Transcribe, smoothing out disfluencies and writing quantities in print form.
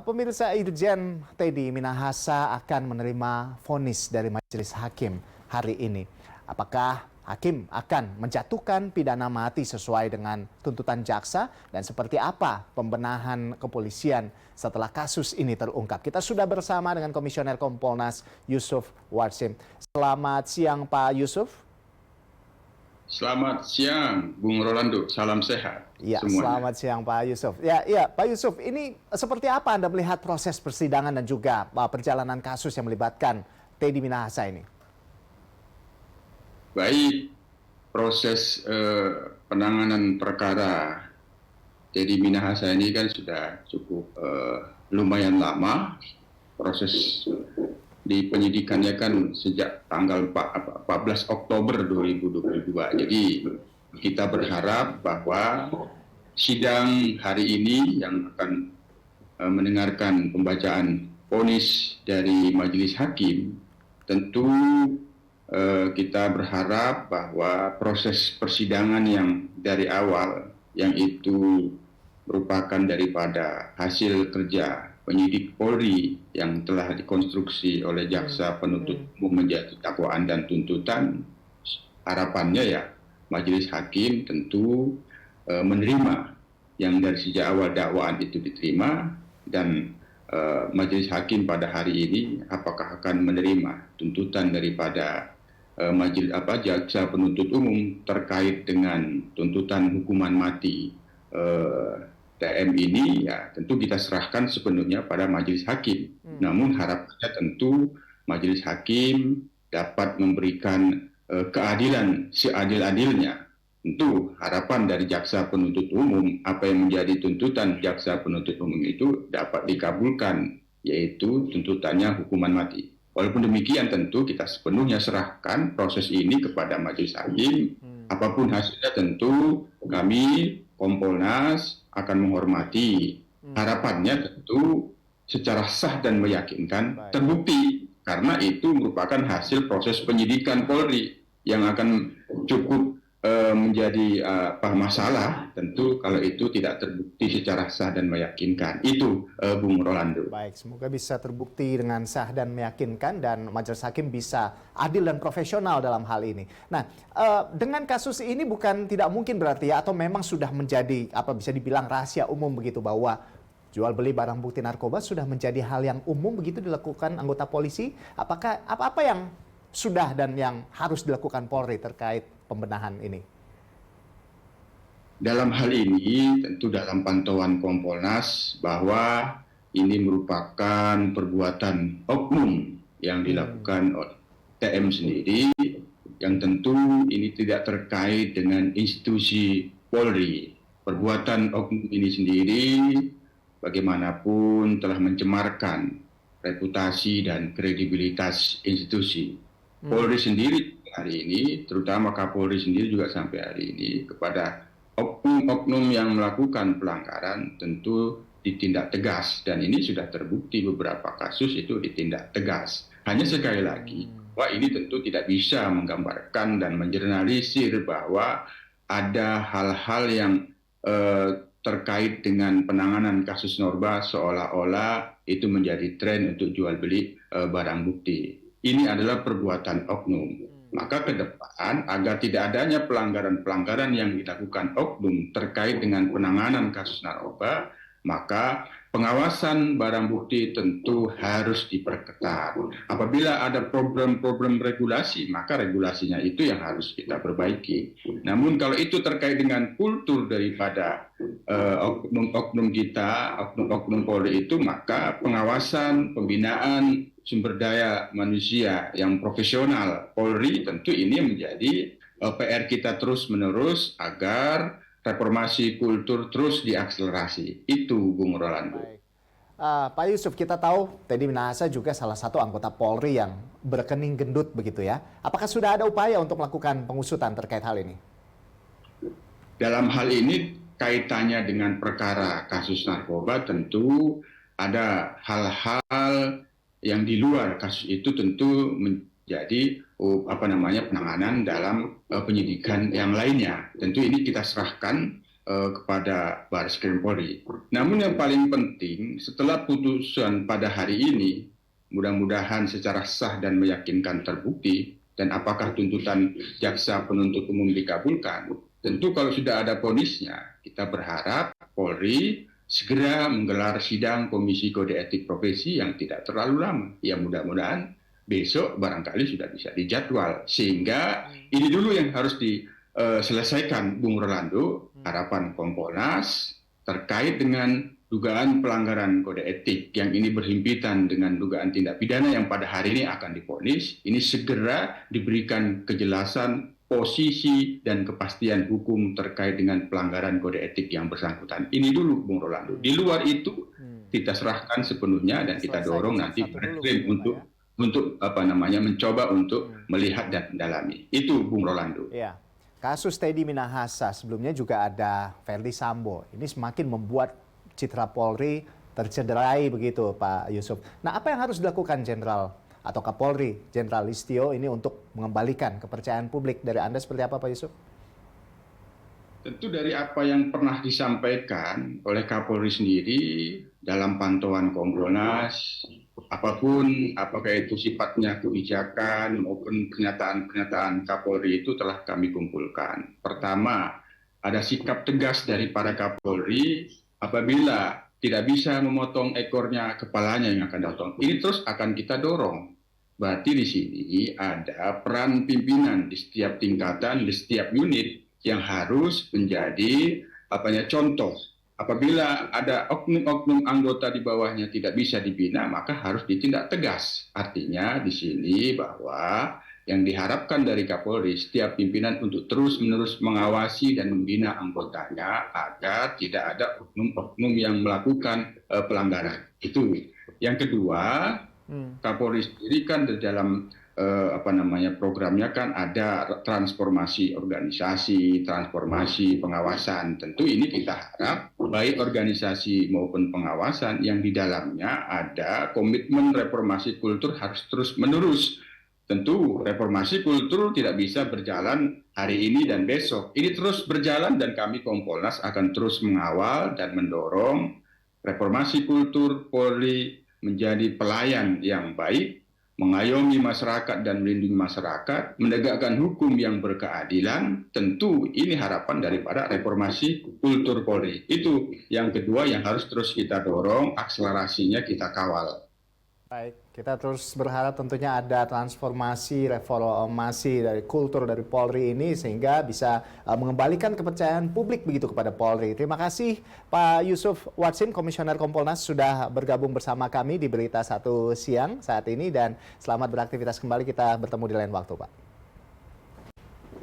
Pemirsa, Irjen Teddy Minahasa akan menerima vonis dari majelis hakim hari ini. Apakah hakim akan menjatuhkan pidana mati sesuai dengan tuntutan jaksa dan seperti apa pembenahan kepolisian setelah kasus ini terungkap? Kita sudah bersama dengan Komisioner Kompolnas Yusuf Warsim. Selamat siang Pak Yusuf. Selamat siang, Bung Rolando. Salam sehat Ya, semuanya. selamat siang Pak Yusuf. Ya, Pak Yusuf, ini seperti apa Anda melihat proses persidangan dan juga perjalanan kasus yang melibatkan Teddy Minahasa ini? Baik, proses penanganan perkara Teddy Minahasa ini kan sudah cukup lumayan lama. Proses di penyidikannya kan sejak tanggal 14 Oktober 2022. Jadi kita berharap bahwa sidang hari ini yang akan mendengarkan pembacaan vonis dari majelis hakim, tentu kita berharap bahwa proses persidangan yang dari awal, yang itu merupakan daripada hasil kerja penyidik Polri yang telah dikonstruksi oleh jaksa penuntut umum menjadi dakwaan dan tuntutan, harapannya ya majelis hakim tentu menerima yang dari sejak awal dakwaan itu diterima, dan majelis hakim pada hari ini apakah akan menerima tuntutan daripada jaksa penuntut umum terkait dengan tuntutan hukuman mati TM ini, ya tentu kita serahkan sepenuhnya pada majelis hakim. Namun harapannya tentu majelis hakim dapat memberikan keadilan seadil-adilnya. Tentu harapan dari jaksa penuntut umum, apa yang menjadi tuntutan jaksa penuntut umum itu dapat dikabulkan, yaitu tuntutannya hukuman mati. Walaupun demikian tentu kita sepenuhnya serahkan proses ini kepada majelis hakim. Apapun hasilnya tentu kami Kompolnas akan menghormati. Harapannya tentu secara sah dan meyakinkan terbukti, karena itu merupakan hasil proses penyidikan Polri yang akan cukup menjadi masalah tentu kalau itu tidak terbukti secara sah dan meyakinkan. Itu Bung Rolando. Baik, semoga bisa terbukti dengan sah dan meyakinkan dan majelis hakim bisa adil dan profesional dalam hal ini. Nah, dengan kasus ini bukan tidak mungkin berarti ya, atau memang sudah menjadi bisa dibilang rahasia umum begitu, bahwa jual beli barang bukti narkoba sudah menjadi hal yang umum begitu dilakukan anggota polisi. Apakah apa yang sudah dan yang harus dilakukan Polri terkait pembenahan ini? Dalam hal ini tentu dalam pantauan Kompolnas bahwa ini merupakan perbuatan oknum yang dilakukan oleh TM sendiri, yang tentu ini tidak terkait dengan institusi Polri. Perbuatan oknum ini sendiri bagaimanapun telah mencemarkan reputasi dan kredibilitas institusi. Polri sendiri hari ini, terutama Kapolri sendiri juga sampai hari ini, kepada oknum-oknum yang melakukan pelanggaran tentu ditindak tegas, dan ini sudah terbukti beberapa kasus itu ditindak tegas. Hanya sekali lagi, bahwa ini tentu tidak bisa menggambarkan dan menjernalisir bahwa ada hal-hal yang terkait dengan penanganan kasus narkoba seolah-olah itu menjadi tren untuk jual beli barang bukti. Ini adalah perbuatan oknum. Maka ke depan, agar tidak adanya pelanggaran-pelanggaran yang dilakukan oknum terkait dengan penanganan kasus narkoba, maka pengawasan barang bukti tentu harus diperketat. Apabila ada problem-problem regulasi, maka regulasinya itu yang harus kita perbaiki. Namun kalau itu terkait dengan kultur daripada oknum-oknum kita, oknum-oknum Polri itu, maka pengawasan, pembinaan sumber daya manusia yang profesional Polri tentu ini menjadi PR kita terus-menerus agar reformasi kultur terus diakselerasi. Itu Bung Rolando. Baik. Pak Yusuf, kita tahu Teddy Minahasa juga salah satu anggota Polri yang berkening gendut begitu ya. Apakah sudah ada upaya untuk melakukan pengusutan terkait hal ini? Dalam hal ini kaitannya dengan perkara kasus narkoba, tentu ada hal-hal yang di luar kasus itu tentu menjadi penanganan dalam penyidikan yang lainnya. Tentu ini kita serahkan kepada Baris Krim Polri. Namun yang paling penting setelah putusan pada hari ini, mudah-mudahan secara sah dan meyakinkan terbukti, dan apakah tuntutan jaksa penuntut umum dikabulkan. Tentu kalau sudah ada vonisnya, kita berharap Polri segera menggelar sidang Komisi Kode Etik Profesi yang tidak terlalu lama. Ya mudah-mudahan besok barangkali sudah bisa dijadwal. Sehingga ini dulu yang harus diselesaikan, Bung Rolando, harapan Kompolnas terkait dengan dugaan pelanggaran kode etik yang ini berhimpitan dengan dugaan tindak pidana yang pada hari ini akan divonis. Ini segera diberikan kejelasan posisi dan kepastian hukum terkait dengan pelanggaran kode etik yang bersangkutan. Ini dulu, Bung Rolando. Di luar itu kita serahkan sepenuhnya dan kita dorong nanti Barreskrim untuk mencoba untuk melihat dan mendalami. Itu, Bung Rolando. Ya. Kasus Teddy Minahasa sebelumnya juga ada Verdi Sambo. Ini semakin membuat citra Polri tercederai begitu, Pak Yusuf. Nah, apa yang harus dilakukan Jenderal atau Kapolri Jenderal Listio ini untuk mengembalikan kepercayaan publik? Dari Anda seperti apa, Pak Yusuf? Tentu dari apa yang pernah disampaikan oleh Kapolri sendiri dalam pantauan Kompolnas, apapun, apakah itu sifatnya kebijakan maupun pernyataan-pernyataan Kapolri itu telah kami kumpulkan. Pertama, ada sikap tegas dari para Kapolri apabila tidak bisa memotong ekornya, kepalanya yang akan datang. Ini terus akan kita dorong. Berarti di sini ada peran pimpinan di setiap tingkatan, di setiap unit yang harus menjadi contoh. Apabila ada oknum-oknum anggota di bawahnya tidak bisa dibina, maka harus ditindak tegas. Artinya di sini bahwa yang diharapkan dari Kapolri setiap pimpinan untuk terus-menerus mengawasi dan membina anggotanya agar tidak ada oknum-oknum yang melakukan pelanggaran. Itu. Yang kedua, Kapolri sendiri kan di dalam programnya kan ada transformasi organisasi, transformasi pengawasan. Tentu ini kita harap baik organisasi maupun pengawasan yang di dalamnya ada komitmen reformasi kultur harus terus menerus. Tentu reformasi kultur tidak bisa berjalan hari ini dan besok. Ini terus berjalan dan kami Kompolnas akan terus mengawal dan mendorong reformasi kultur Polri menjadi pelayan yang baik, mengayomi masyarakat dan melindungi masyarakat, menegakkan hukum yang berkeadilan. Tentu ini harapan daripada reformasi kultur Polri. Itu yang kedua yang harus terus kita dorong, akselerasinya kita kawal. Baik, kita terus berharap tentunya ada transformasi, reformasi dari kultur dari Polri ini sehingga bisa mengembalikan kepercayaan publik begitu kepada Polri. Terima kasih Pak Yusuf Warsim, Komisioner Kompolnas sudah bergabung bersama kami di Berita Satu Siang saat ini dan selamat beraktivitas kembali. Kita bertemu di lain waktu, Pak.